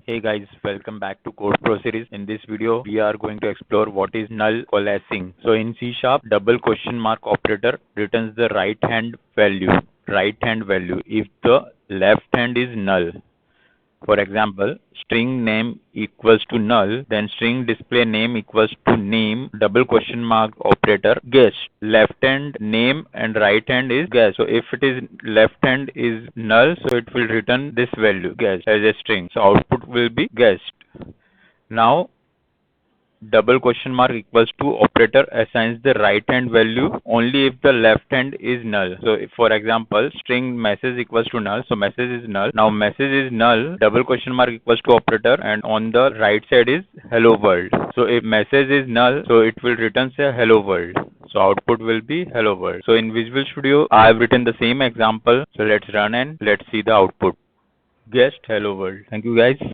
Hey guys, welcome back to Code Pro series. In this video, we are going to explore what is null coalescing. So in C Sharp, double question mark operator returns the right hand value. If the left hand is null. For example, string name equals to null, then string display name equals to name, double question mark operator, guessed. Left hand name and right hand is guessed. So if it is left hand is null, so it will return this value guessed as a string. So output will be guessed. Now double question mark equals to operator assigns the right hand value only if the left hand is null. So if, for example, string message equals to null, so message is null. Now message is null, double question mark equals to operator, and on the right side is hello world. So if message is null, so it will return say hello world. So output will be hello world. So in Visual Studio, I have written the same example. So let's run and let's see the output. Guessed hello world. Thank you guys.